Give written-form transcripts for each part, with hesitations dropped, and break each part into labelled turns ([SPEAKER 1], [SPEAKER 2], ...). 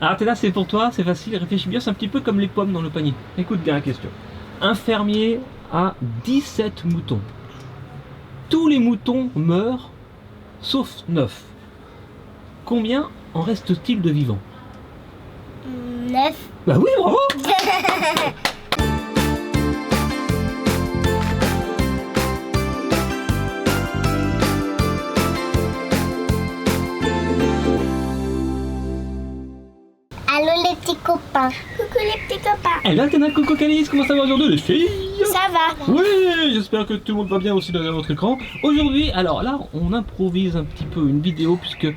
[SPEAKER 1] Alors Athéna, c'est pour toi, c'est facile, réfléchis bien, c'est un petit peu comme les pommes dans le panier. Écoute bien la question. Un fermier a 17 moutons. Tous les moutons meurent, sauf 9. Combien en reste-t-il de vivants?
[SPEAKER 2] 9.
[SPEAKER 1] Bah oui, bravo.
[SPEAKER 2] Allô les petits copains. Coucou les petits copains.
[SPEAKER 1] Et là, Athéna, coucou Calice, comment ça va aujourd'hui les filles?
[SPEAKER 2] Ça va?
[SPEAKER 1] Oui, j'espère que tout le monde va bien aussi derrière votre écran. Aujourd'hui, alors là, on improvise un petit peu une vidéo puisque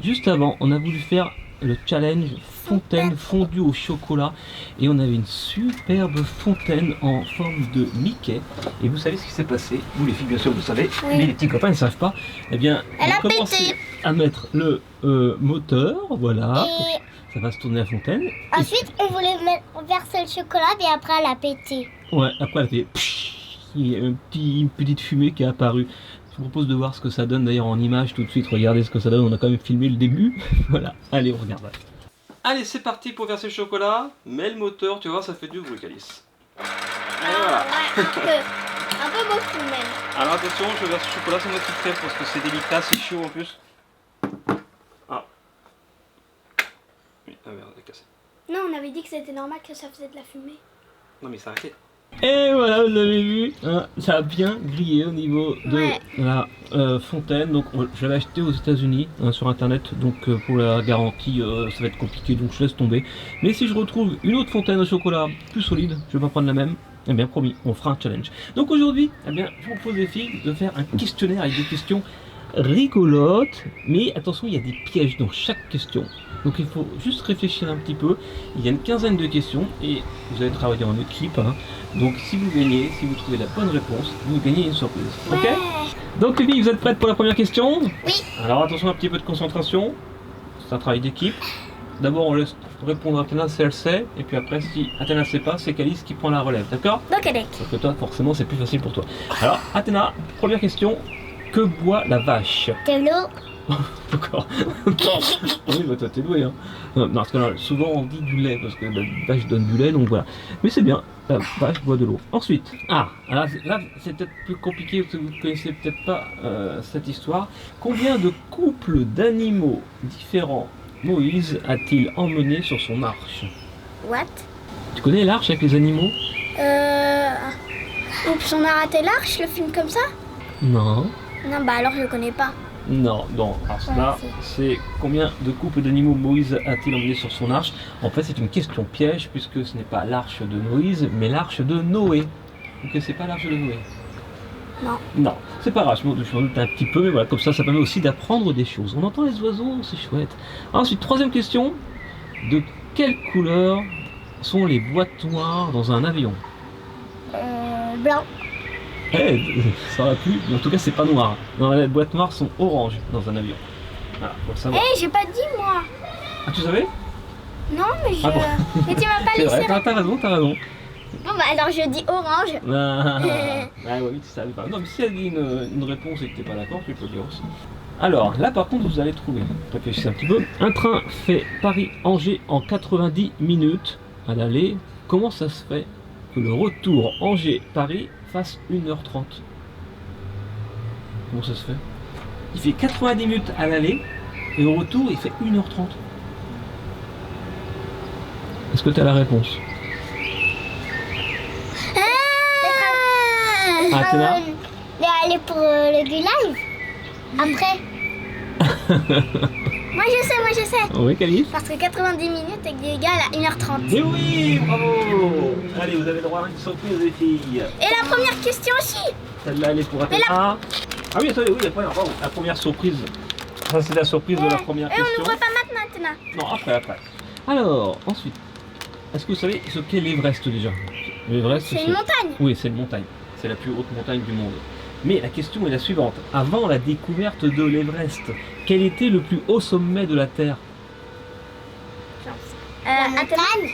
[SPEAKER 1] juste avant, on a voulu faire le challenge fontaine fondue au chocolat et on avait une superbe fontaine en forme de Mickey. Et vous savez ce qui s'est passé? Vous les filles, bien sûr, vous savez,
[SPEAKER 2] Oui.
[SPEAKER 1] mais les petits copains ne savent pas. Eh bien,
[SPEAKER 2] Elle
[SPEAKER 1] on
[SPEAKER 2] a
[SPEAKER 1] a commencé
[SPEAKER 2] pété.
[SPEAKER 1] à mettre le moteur, voilà,
[SPEAKER 2] Et
[SPEAKER 1] ça va se tourner la fontaine.
[SPEAKER 2] ensuite, on voulait verser le chocolat, mais après, elle a pété.
[SPEAKER 1] Ouais, après elle fait pshhh, il y a une petite fumée qui est apparue. Je vous propose de voir ce que ça donne d'ailleurs en image tout de suite. Regardez ce que ça donne, on a quand même filmé le début. Voilà, allez, on regarde. Allez, c'est parti pour verser le chocolat. Mets le moteur, tu vois, ça fait du bruit, Calice. Et voilà.
[SPEAKER 2] Ouais, un peu beaucoup même.
[SPEAKER 1] Alors attention, je verse le chocolat sans petite crème parce que c'est délicat, c'est chaud en plus. Ah. Oui, ah merde, elle est cassée.
[SPEAKER 2] Non, on avait dit que c'était normal que ça faisait de la fumée.
[SPEAKER 1] Non mais ça arrêté. Et voilà, vous avez vu, hein, ça a bien grillé au niveau de
[SPEAKER 2] Ouais.
[SPEAKER 1] la fontaine. Donc je l'avais acheté aux États-Unis sur internet, donc pour la garantie ça va être compliqué, donc je laisse tomber. Mais si je retrouve une autre fontaine au chocolat plus solide, je vais pas prendre la même. Eh bien promis, on fera un challenge. Donc aujourd'hui, eh bien, je vous propose les filles de faire un questionnaire avec des questions rigolotes, mais attention, il y a des pièges dans chaque question. Donc il faut juste réfléchir un petit peu. Il y a une quinzaine de questions et vous allez travailler en équipe, hein. Donc si vous gagnez, si vous trouvez la bonne réponse, vous gagnez une surprise. Ok? Donc les filles, vous êtes prêtes pour la première question?
[SPEAKER 2] Oui.
[SPEAKER 1] Alors attention, un petit peu de concentration. C'est un travail d'équipe. D'abord on laisse répondre à Athéna si elle sait, et puis après si Athéna ne sait pas, c'est Calice qui prend la relève, d'accord?
[SPEAKER 2] Donc, Alec.
[SPEAKER 1] Parce que toi forcément c'est plus facile pour toi. Alors Athéna, première question. Que boit la vache?
[SPEAKER 2] De l'eau.
[SPEAKER 1] D'accord. Oui, bah toi t'es doué, hein. Non, parce que là, souvent on dit du lait, parce que la vache donne du lait, donc voilà. Mais c'est bien, la vache boit de l'eau. Ensuite, là c'est peut-être plus compliqué, parce que vous ne connaissez peut-être pas cette histoire. Combien de couples d'animaux différents Moïse a-t-il emmené sur son arche?
[SPEAKER 2] What?
[SPEAKER 1] Tu connais l'arche avec les animaux?
[SPEAKER 2] Oups, on a raté l'arche, le film comme ça?
[SPEAKER 1] Non.
[SPEAKER 2] Non, bah alors je le connais pas.
[SPEAKER 1] Non, alors cela, c'est combien de couples d'animaux Moïse a-t-il emmené sur son arche? En fait, c'est une question piège, puisque ce n'est pas l'arche de Moïse, mais l'arche de Noé. Donc c'est pas l'arche de Noé?
[SPEAKER 2] Non.
[SPEAKER 1] Non, c'est pas grave, je m'en doute un petit peu, mais voilà, comme ça permet aussi d'apprendre des choses. On entend les oiseaux, c'est chouette. Ensuite, troisième question, de quelle couleur sont les boîtes noires dans un avion?
[SPEAKER 2] Blanc.
[SPEAKER 1] Eh, ça aurait pu, mais en tout cas c'est pas noir. Non, les boîtes noires sont oranges dans un avion. Voilà, faut le savoir.
[SPEAKER 2] J'ai pas dit moi.
[SPEAKER 1] Ah, tu savais?
[SPEAKER 2] Non, mais je.
[SPEAKER 1] Ah bon.
[SPEAKER 2] Mais tu m'as pas
[SPEAKER 1] C'est
[SPEAKER 2] laissé.
[SPEAKER 1] vrai, t'as raison, t'as raison.
[SPEAKER 2] Bon, bah alors je dis orange.
[SPEAKER 1] Oui, tu savais pas. Non, mais si elle dit une réponse et que t'es pas d'accord, tu peux le dire aussi. Alors, là par contre, vous allez trouver. Réfléchissez un petit peu. Un train fait Paris-Angers en 90 minutes à l'aller. Comment ça se fait que le retour Angers-Paris fasse 1h30? Comment ça se fait? Il fait 90 minutes à l'aller et au retour, il fait 1h30. Est-ce que tu as la réponse? Athéna?
[SPEAKER 2] Mais aller pour le du live. Après. Moi je sais.
[SPEAKER 1] Oui, Calice?
[SPEAKER 2] Parce que 90 minutes est égal à 1h30.
[SPEAKER 1] Mais oui, bravo! Allez, vous avez le droit à une surprise, les filles.
[SPEAKER 2] Et la première question aussi.
[SPEAKER 1] Celle-là, elle est pour Athéna. Ah oui, attendez, oui, la première surprise. Ça, c'est la surprise de la première
[SPEAKER 2] Et on
[SPEAKER 1] question.
[SPEAKER 2] n'ouvre pas maintenant, Athéna.
[SPEAKER 1] Non, après. Alors, ensuite, est-ce que vous savez ce qu'est l'Everest déjà? L'Everest,
[SPEAKER 2] C'est une montagne.
[SPEAKER 1] Oui, c'est une montagne. C'est la plus haute montagne du monde. Mais la question est la suivante. Avant la découverte de l'Everest, quel était le plus haut sommet de la Terre?
[SPEAKER 2] La montagne.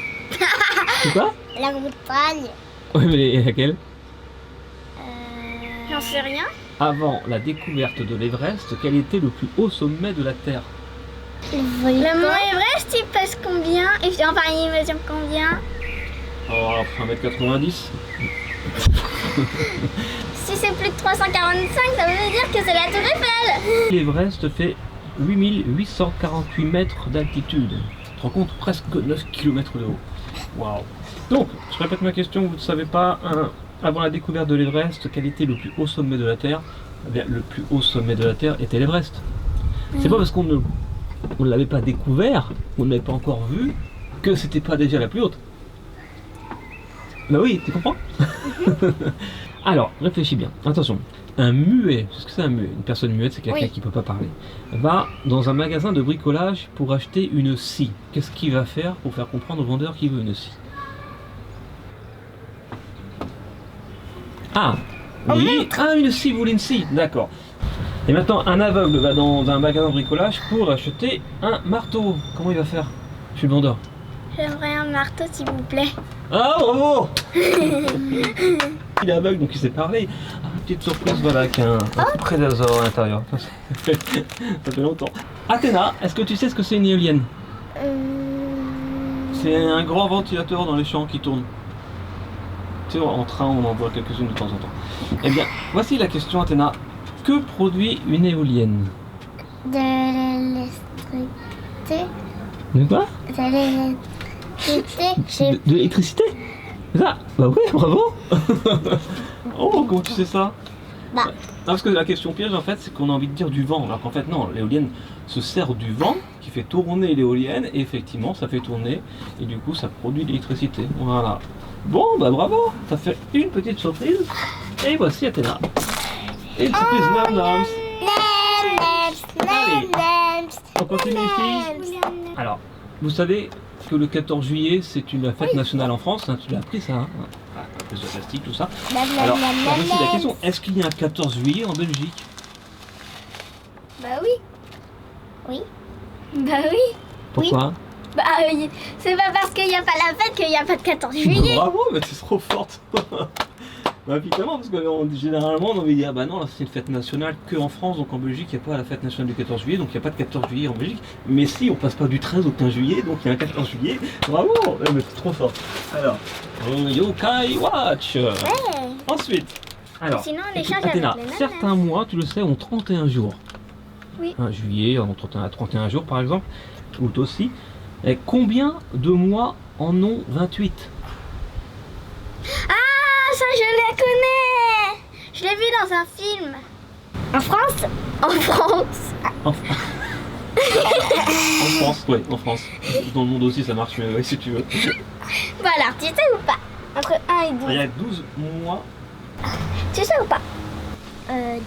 [SPEAKER 1] C'est quoi?
[SPEAKER 2] La montagne.
[SPEAKER 1] Oui, mais laquelle?
[SPEAKER 2] J'en sais rien.
[SPEAKER 1] Avant la découverte de l'Everest, quel était le plus haut sommet de la Terre?
[SPEAKER 2] Le mont Everest, il pèse combien? Et puis enfin, il mesure combien?
[SPEAKER 1] Oh, 1m90.
[SPEAKER 2] Si c'est plus de 345, ça veut dire que c'est la Tour Eiffel.
[SPEAKER 1] L'Everest fait 8848 mètres d'altitude. Tu te rends compte? Presque 9 km de haut. Waouh. Donc, je répète ma question, vous ne savez pas, avant la découverte de l'Everest, quel était le plus haut sommet de la Terre? Eh bien, le plus haut sommet de la Terre était l'Everest. C'est pas parce qu'on ne l'avait pas découvert, on ne l'avait pas encore vu, que c'était pas déjà la plus haute. Bah oui, tu comprends? Alors, réfléchis bien. Attention, un muet, c'est ce que c'est un muet? Une personne muette, c'est quelqu'un qui peut pas parler. Va dans un magasin de bricolage pour acheter une scie. Qu'est-ce qu'il va faire pour faire comprendre au vendeur qu'il veut une scie? Ah, oui, une scie, vous voulez une scie, d'accord. Et maintenant, un aveugle va dans un magasin de bricolage pour acheter un marteau. Comment il va faire? Je suis le vendeur.
[SPEAKER 2] J'aimerais un marteau, s'il vous plaît.
[SPEAKER 1] Ah, bravo! Il est aveugle, donc il sait parler. Ah, petite surprise, voilà, avec un prédateur à l'intérieur. Ça fait longtemps. Athéna, est-ce que tu sais ce que c'est une éolienne? C'est un grand ventilateur dans les champs qui tourne. Tu sais, en train, on en voit quelques-unes de temps en temps. Eh bien, voici la question, Athéna. Que produit une éolienne?
[SPEAKER 2] De l'électricité.
[SPEAKER 1] De quoi?
[SPEAKER 2] De l'électricité.
[SPEAKER 1] De l'électricité? C'est ça? Bah oui, bravo. Oh, comment tu sais ça?
[SPEAKER 2] Bah.
[SPEAKER 1] Non, parce que la question piège, en fait, c'est qu'on a envie de dire du vent. Alors qu'en fait, non, l'éolienne se sert du vent qui fait tourner l'éolienne. Et effectivement, ça fait tourner. Et du coup, ça produit de l'électricité. Voilà. Bon, bah bravo. Ça fait une petite surprise. Et voici Athéna. Et une surprise, Nam. Allez, on continue les filles. Alors, vous savez que le 14 juillet, c'est une fête nationale en France. Hein, tu l'as appris ça, hein? Un peu de plastique, tout ça. Alors, voici la question. Est-ce qu'il y a un 14 juillet en Belgique?
[SPEAKER 2] Bah oui. Oui. Bah oui.
[SPEAKER 1] Pourquoi?
[SPEAKER 2] Bah c'est pas parce qu'il n'y a pas la fête qu'il n'y a pas de 14 juillet.
[SPEAKER 1] Bravo, mais tu es trop forte. Bah évidemment, parce que généralement on avait dit ah bah non, là c'est une fête nationale que en France, donc en Belgique il n'y a pas la fête nationale du 14 juillet, donc il n'y a pas de 14 juillet en Belgique. Mais si, on passe pas du 13 au 15 juillet, donc il y a un 14 juillet. Bravo, mais c'est trop fort. Alors, Yokai Watch.
[SPEAKER 2] Ouais.
[SPEAKER 1] Ensuite, alors,
[SPEAKER 2] Sinon on échange
[SPEAKER 1] Athéna,
[SPEAKER 2] avec les nanas.
[SPEAKER 1] certains mois, tu le sais, ont 31 jours.
[SPEAKER 2] Oui.
[SPEAKER 1] Un juillet, en 31 jours par exemple, août aussi. Et combien de mois en ont 28?
[SPEAKER 2] Ah, ça je la connais. Je l'ai vu dans un film. En France? En France.
[SPEAKER 1] En France, ouais, en France. Dans le monde aussi ça marche, mais ouais, si tu veux.
[SPEAKER 2] Bah alors, tu sais ou pas? Entre 1 et 12.
[SPEAKER 1] Il y a 12 mois.
[SPEAKER 2] Tu sais ou pas?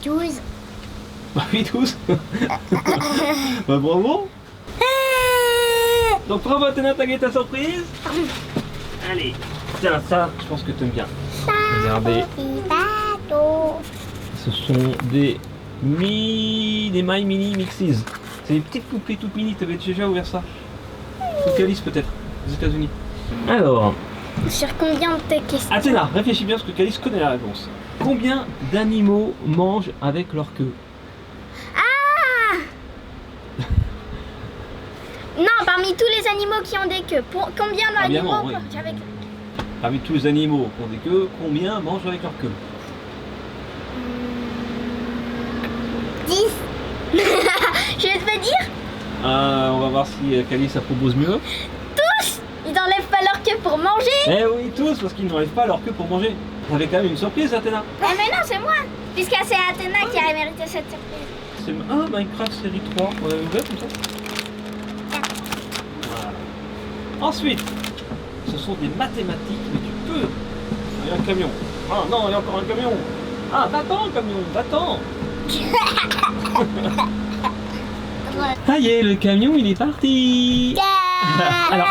[SPEAKER 2] 12.
[SPEAKER 1] Bah oui, 12. Bah bravo. Donc bravo Athéna, t'as gagné ta surprise. Allez, tiens, ça, je pense que t'aimes bien. Regardez, ce sont des My Mini Mixies. C'est des petites poupées toutes mini, t'avais déjà ouvert ça? Ou Calice peut-être, aux États-Unis. Alors,
[SPEAKER 2] Sur combien de tes questions?
[SPEAKER 1] Athéna, réfléchis bien parce que Calice connaît la réponse. Combien d'animaux mangent avec leur queue?
[SPEAKER 2] Ah! Non, parmi tous les animaux qui ont des queues, combien d'animaux
[SPEAKER 1] Évidemment, oui.
[SPEAKER 2] mangent avec...
[SPEAKER 1] Parmi tous les animaux qui ont des queues, combien mangent avec leur queue?
[SPEAKER 2] 10. Je vais te dire,
[SPEAKER 1] On va voir si Calice ça propose mieux.
[SPEAKER 2] tous, ils n'enlèvent pas leur queue pour manger.
[SPEAKER 1] Eh oui, tous, parce qu'ils n'enlèvent pas leur queue pour manger. T'avais quand même une surprise, Athéna.
[SPEAKER 2] Ah mais non, c'est moi, puisque c'est Athéna qui a mérité cette surprise.
[SPEAKER 1] C'est Minecraft série 3. On avait ouvert comme ça. Voilà. Ensuite, ce sont des mathématiques, mais tu peux. Il y a un camion. Ah non, il y a encore un camion. Ah, va-t'en, camion, va-t'en. Ça y est, le camion, il est parti. Alors,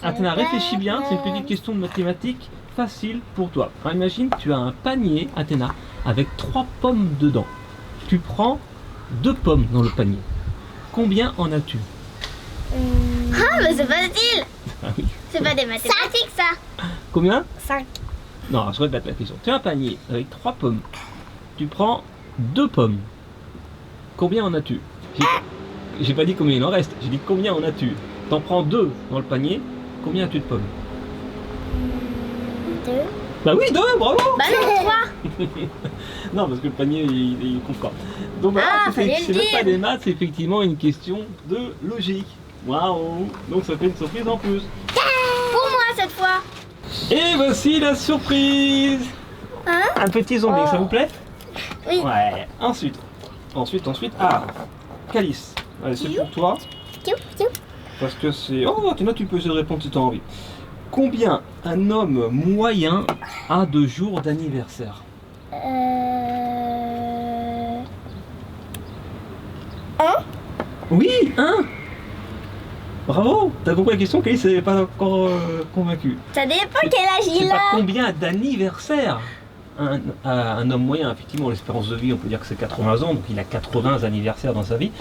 [SPEAKER 1] Athéna, réfléchis bien, c'est une petite question de mathématiques facile pour toi. Alors, imagine, tu as un panier, Athéna, avec 3 pommes dedans. Tu prends 2 pommes dans le panier. Combien en as-tu?
[SPEAKER 2] Ah mais c'est facile.
[SPEAKER 1] Ah oui.
[SPEAKER 2] C'est pas des mathématiques ça.
[SPEAKER 1] Combien?
[SPEAKER 2] 5.
[SPEAKER 1] Non, je répète la question. Tu as un panier avec 3 pommes. Tu prends 2 pommes. Combien en as-tu? J'ai pas dit combien il en reste, j'ai dit combien en as-tu? T'en prends 2 dans le panier, combien as-tu de pommes?
[SPEAKER 2] 2.
[SPEAKER 1] Bah oui, 2, bravo.
[SPEAKER 2] Bah non, 3.
[SPEAKER 1] Non, parce que le panier, il compte pas. Donc voilà,
[SPEAKER 2] Ah, fallait
[SPEAKER 1] c'est
[SPEAKER 2] le
[SPEAKER 1] même pas
[SPEAKER 2] dire.
[SPEAKER 1] des maths, c'est effectivement une question de logique. Waouh. Donc ça fait une surprise en plus.
[SPEAKER 2] Pour moi cette fois.
[SPEAKER 1] Et voici la surprise.
[SPEAKER 2] Hein?
[SPEAKER 1] Un petit zombie,
[SPEAKER 2] Oh.
[SPEAKER 1] ça vous plaît?
[SPEAKER 2] Oui.
[SPEAKER 1] Ouais. Ensuite. Ah, Calice. Allez, c'est pour toi.
[SPEAKER 2] Tiou, tiou.
[SPEAKER 1] Parce que c'est... Oh, tu peux essayer de répondre si tu as envie. Combien un homme moyen a de jours d'anniversaire? Oui, un. Bravo. T'as compris la question, Calice n'est pas encore convaincu.
[SPEAKER 2] Ça dépend quel âge
[SPEAKER 1] C'est
[SPEAKER 2] il
[SPEAKER 1] pas
[SPEAKER 2] a.
[SPEAKER 1] combien d'anniversaires un homme moyen. Effectivement, l'espérance de vie, on peut dire que c'est 80 ans, donc il a 80 anniversaires dans sa vie.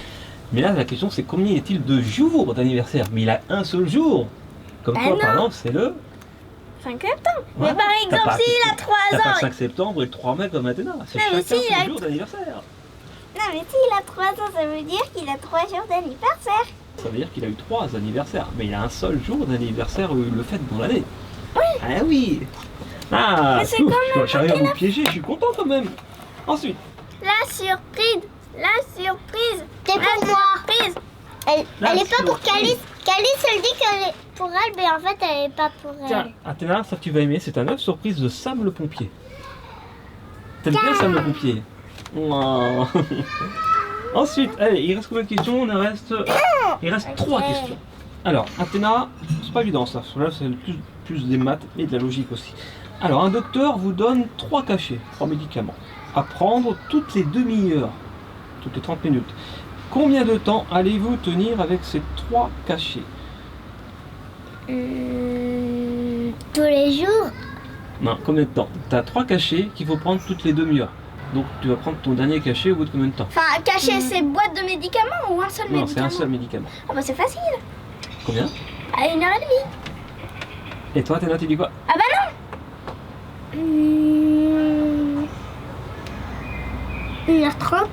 [SPEAKER 1] Mais là, la question, c'est combien est-il de jours d'anniversaire? Mais il a un seul jour. Comme
[SPEAKER 2] Bah
[SPEAKER 1] toi,
[SPEAKER 2] non.
[SPEAKER 1] par exemple, c'est le...
[SPEAKER 2] 5 septembre.
[SPEAKER 1] Voilà.
[SPEAKER 2] Mais par exemple,
[SPEAKER 1] T'as pas-
[SPEAKER 2] s'il a 3
[SPEAKER 1] T'as pas le
[SPEAKER 2] ans.
[SPEAKER 1] 5 septembre et le 3 mai comme Athéna. C'est
[SPEAKER 2] Non, mais
[SPEAKER 1] chacun
[SPEAKER 2] si, il
[SPEAKER 1] son
[SPEAKER 2] a-
[SPEAKER 1] jour d'anniversaire.
[SPEAKER 2] Non, mais s'il a 3 ans, ça veut dire qu'il a 3 jours d'anniversaire.
[SPEAKER 1] Ça veut dire qu'il a eu 3 anniversaires. Mais il a un seul jour d'anniversaire où il le fête dans l'année. Ah oui. Ah,
[SPEAKER 2] Mais c'est
[SPEAKER 1] ouf,
[SPEAKER 2] comme
[SPEAKER 1] j'arrive à vous piéger, je suis content quand même. Ensuite,
[SPEAKER 2] La surprise. La surprise. C'est pour moi. Surprise.
[SPEAKER 1] La
[SPEAKER 2] Elle est pas pour
[SPEAKER 1] surprise.
[SPEAKER 2] Calice. Calice, elle dit qu'elle est pour elle, mais en fait, elle est pas pour
[SPEAKER 1] tiens,
[SPEAKER 2] elle.
[SPEAKER 1] Athéna, ça tu vas aimer, c'est un œuf surprise de Sam le pompier. T'aimes bien Sam le pompier? Oh. Ensuite, allez, il reste combien de questions? Il reste 3
[SPEAKER 2] Ok.
[SPEAKER 1] questions. Alors, Athéna, c'est pas évident ça. Là, c'est plus des maths et de la logique aussi. Alors, un docteur vous donne 3 cachets, 3 médicaments, à prendre toutes les demi-heures, toutes les 30 minutes. Combien de temps allez-vous tenir avec ces 3 cachets?
[SPEAKER 2] Tous les jours.
[SPEAKER 1] Non, combien de temps? Tu as 3 cachets qu'il faut prendre toutes les demi-heures. Donc, tu vas prendre ton dernier cachet au bout de combien de temps?
[SPEAKER 2] Enfin, cacher ses boîtes de médicaments ou un seul
[SPEAKER 1] Non, c'est
[SPEAKER 2] médicament?
[SPEAKER 1] un seul médicament.
[SPEAKER 2] Ah bah c'est facile.
[SPEAKER 1] Combien?
[SPEAKER 2] À 1h30.
[SPEAKER 1] Et toi, Athéna, tu dis quoi?
[SPEAKER 2] Ah bah non. 1h30.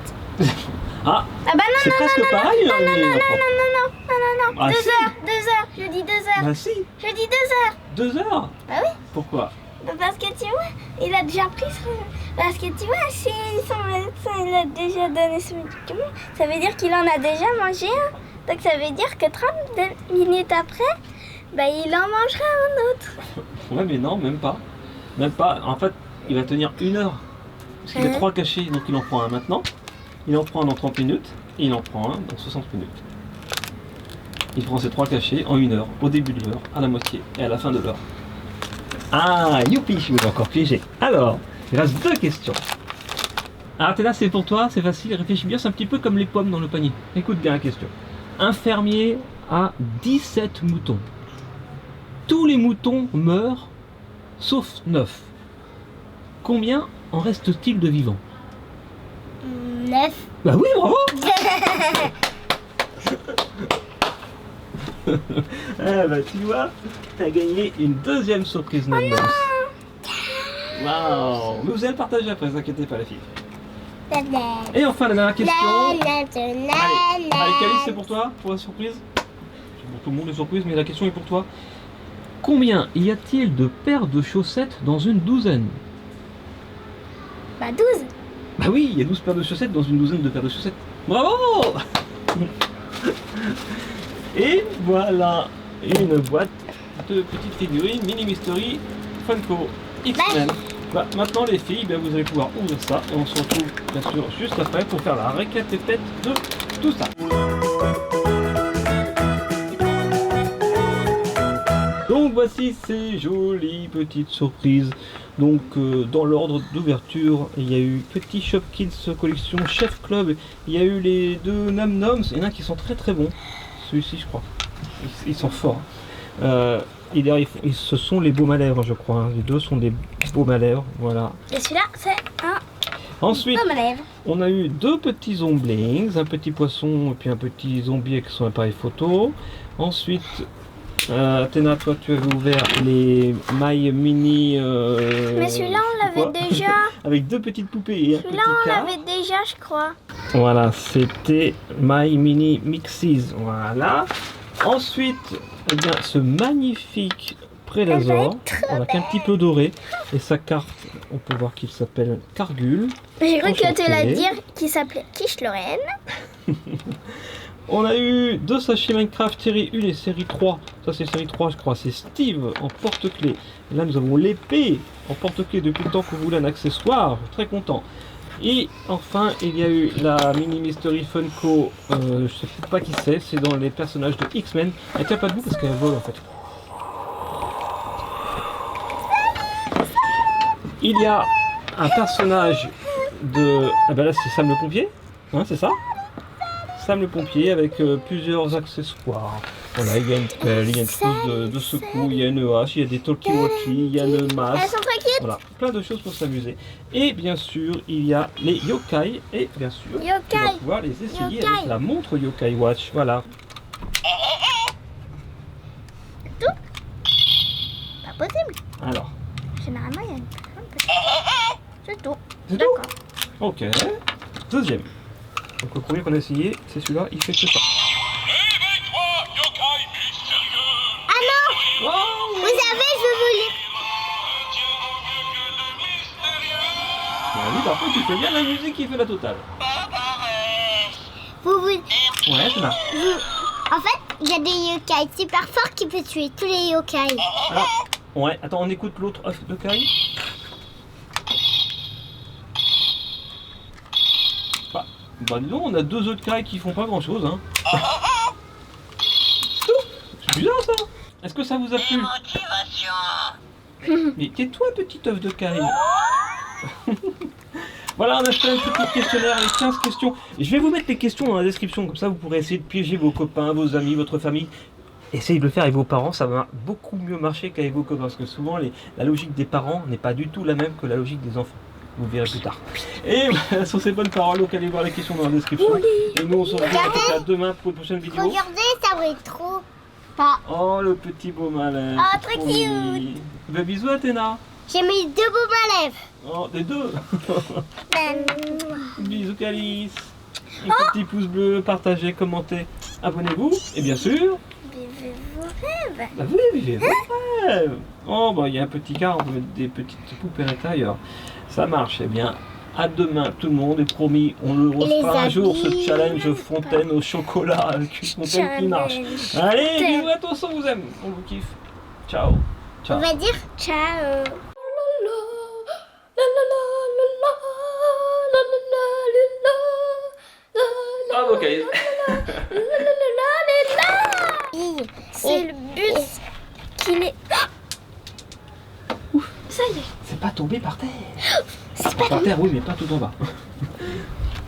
[SPEAKER 1] Ah,
[SPEAKER 2] Ah bah non,
[SPEAKER 1] c'est
[SPEAKER 2] non,
[SPEAKER 1] presque
[SPEAKER 2] non, non,
[SPEAKER 1] pareil.
[SPEAKER 2] non,
[SPEAKER 1] hein,
[SPEAKER 2] non,
[SPEAKER 1] mais
[SPEAKER 2] non, non,
[SPEAKER 1] enfin.
[SPEAKER 2] non, non, non, non, non,
[SPEAKER 1] Ah,
[SPEAKER 2] 2
[SPEAKER 1] si.
[SPEAKER 2] heures, 2 heures, je dis 2 heures.
[SPEAKER 1] Bah si,
[SPEAKER 2] Je dis 2 heures.
[SPEAKER 1] 2 heures.
[SPEAKER 2] Bah oui.
[SPEAKER 1] Pourquoi?
[SPEAKER 2] Bah parce que tu vois, il a déjà pris son... Parce que tu vois, si son médecin il a déjà donné ce médicament, ça veut dire qu'il en a déjà mangé un. Donc ça veut dire que 30 minutes après, bah il en mangera un autre.
[SPEAKER 1] Ouais, mais non, même pas. Même pas. En fait, il va tenir 1 heure. Parce qu'il a 3 cachets, donc il en prend un maintenant. Il en prend un dans 30 minutes. Et il en prend un dans 60 minutes. Il prend ses 3 cachets en 1 heure, au début de l'heure, à la moitié et à la fin de l'heure. Ah, youpi, je vous ai encore piégé. Alors, il reste 2 questions. Alors, t'es là, c'est pour toi, c'est facile, réfléchis bien, c'est un petit peu comme les pommes dans le panier. Écoute bien la question. Un fermier a 17 moutons. Tous les moutons meurent, sauf 9. Combien en reste-t-il de vivants?
[SPEAKER 2] 9.
[SPEAKER 1] Bah oui, bravo. Ah bah tu vois, t'as gagné une deuxième surprise Num Noms. Waouh. Mais vous allez le partager après, ne vous inquiétez pas les filles. Et enfin la dernière question. Allez, Calice, c'est pour toi, pour la surprise. C'est pour tout le monde les surprises, mais la question est pour toi. Combien y a-t-il de paires de chaussettes dans une douzaine?
[SPEAKER 2] Bah 12.
[SPEAKER 1] Bah oui, il y a 12 paires de chaussettes dans une douzaine de paires de chaussettes. Bravo. Et voilà une boîte de petites figurines Mini Mystery Funko X-Men. Bah, maintenant les filles, ben, vous allez pouvoir ouvrir ça et on se retrouve bien sûr juste après pour faire la récapitulative de tout ça. Donc voici ces jolies petites surprises. Donc dans l'ordre d'ouverture, il y a eu Petit Shop Kids Collection Chef Club, il y a eu les 2 Num Noms, il y en a qui sont très très bons. Celui-ci je crois, ils sont forts. Et derrière, ce sont les baumes à lèvres je crois, hein. Les 2 sont des baumes à lèvres, voilà.
[SPEAKER 2] Et celui-là, c'est un
[SPEAKER 1] Ensuite,
[SPEAKER 2] baume à lèvres.
[SPEAKER 1] on a eu 2 petits zomblings, un petit poisson et puis un petit zombie avec son appareil photo. Ensuite, Athéna, toi tu avais ouvert les My Mini...
[SPEAKER 2] Mais celui-là, on
[SPEAKER 1] quoi
[SPEAKER 2] l'avait déjà.
[SPEAKER 1] Avec 2 petites poupées et un petit
[SPEAKER 2] Celui-là, on
[SPEAKER 1] car.
[SPEAKER 2] l'avait déjà, je crois.
[SPEAKER 1] Voilà, c'était My Mini Mixes. Voilà. Ensuite, eh bien, ce magnifique Prélazor, voilà, qui est un petit peu doré. Et sa carte, on peut voir qu'il s'appelle Cargul.
[SPEAKER 2] J'ai cru que tu
[SPEAKER 1] Enchanté.
[SPEAKER 2] l'as dire qu'il s'appelait Quiche Lorraine.
[SPEAKER 1] On a eu deux sachets Minecraft série 1 et série 3. Ça c'est série 3 je crois, c'est Steve en porte-clés. Et là nous avons l'épée en porte-clés depuis le temps que vous voulez un accessoire. Je suis très content. Et enfin il y a eu la mini mystery Funko, je sais pas qui c'est dans les personnages de X-Men. Elle tient pas debout parce qu'elle vole en fait. Il y a un personnage de... Ah ben là c'est Sam le pompier, hein, c'est ça? Sam le pompier avec plusieurs accessoires. Voilà, il y a une pelle, il y a une trousse de secours, il y a une hache, il y a des talkie-walkie, il y a une
[SPEAKER 2] Elles
[SPEAKER 1] masse.
[SPEAKER 2] sont très cute.
[SPEAKER 1] Voilà, plein de choses pour s'amuser. Et bien sûr, il y a les yokai. Et bien sûr, tu vas
[SPEAKER 2] Yokai.
[SPEAKER 1] pouvoir les essayer
[SPEAKER 2] Yokai.
[SPEAKER 1] avec la montre Yokai Watch. Voilà.
[SPEAKER 2] Pas possible.
[SPEAKER 1] Alors,
[SPEAKER 2] Généralement, il y a une C'est tout.
[SPEAKER 1] c'est tout.
[SPEAKER 2] D'accord.
[SPEAKER 1] Ok. Deuxième. Donc le premier qu'on a essayé, c'est celui-là, il fait que ça.
[SPEAKER 2] Ah non,
[SPEAKER 1] Oh,
[SPEAKER 2] vous savez, je veux vous lire.
[SPEAKER 1] bah oui, par contre, tu fais bien la musique, il fait la totale.
[SPEAKER 2] Ouais,
[SPEAKER 1] c'est là.
[SPEAKER 2] En fait, il y a des yokai super forts qui peuvent tuer tous les yokai.
[SPEAKER 1] Alors, ouais, attends, on écoute l'autre œuf de Kai. Bah dis donc, on a deux œufs de Kai qui font pas grand chose, hein. C'est tout. C'est bizarre ça. Est-ce que ça vous a plu? Mais tais-toi, petit œuf de Kai. Voilà, on a fait un petit questionnaire avec 15 questions. Et je vais vous mettre les questions dans la description, comme ça vous pourrez essayer de piéger vos copains, vos amis, votre famille. Essayez de le faire avec vos parents, ça va beaucoup mieux marcher qu'avec vos copains, parce que souvent la logique des parents n'est pas du tout la même que la logique des enfants. Vous verrez plus tard. Et voilà, sur ces bonnes paroles, donc allez voir les questions dans la description. Et nous on se retrouve à demain pour une prochaine vidéo.
[SPEAKER 2] Regardez, ça brille trop. Pas.
[SPEAKER 1] Oh le petit beau malin.
[SPEAKER 2] Oh,
[SPEAKER 1] c'est
[SPEAKER 2] très
[SPEAKER 1] trop
[SPEAKER 2] cute.
[SPEAKER 1] mignon. Bah, bisous Athéna.
[SPEAKER 2] J'ai mis 2 baumes à lèvres.
[SPEAKER 1] Oh, des deux. Bisous Calice. Un
[SPEAKER 2] Oh.
[SPEAKER 1] petit pouce bleu, partagez, commentez, abonnez-vous. Et bien sûr,
[SPEAKER 2] Vivez vos rêves.
[SPEAKER 1] bah oui, vivez vos rêves. Oh, bah il y a un petit quart, on va mettre des petites poupées à l'intérieur. Ça marche, eh bien. À demain tout le monde, et promis, on le
[SPEAKER 2] Et les
[SPEAKER 1] refera un jour ce
[SPEAKER 2] habits,
[SPEAKER 1] challenge fontaine au chocolat avec une fontaine qui marche. Allez, bisous à tous, on vous aime, on vous kiffe. Ciao. Ciao.
[SPEAKER 2] On va dire ciao.
[SPEAKER 1] Ah, ok.
[SPEAKER 2] C'est le bus qui est... Ouf, ça y est.
[SPEAKER 1] C'est pas tombé par terre.
[SPEAKER 2] C'est pas
[SPEAKER 1] Par terre, oui, mais pas tout en bas.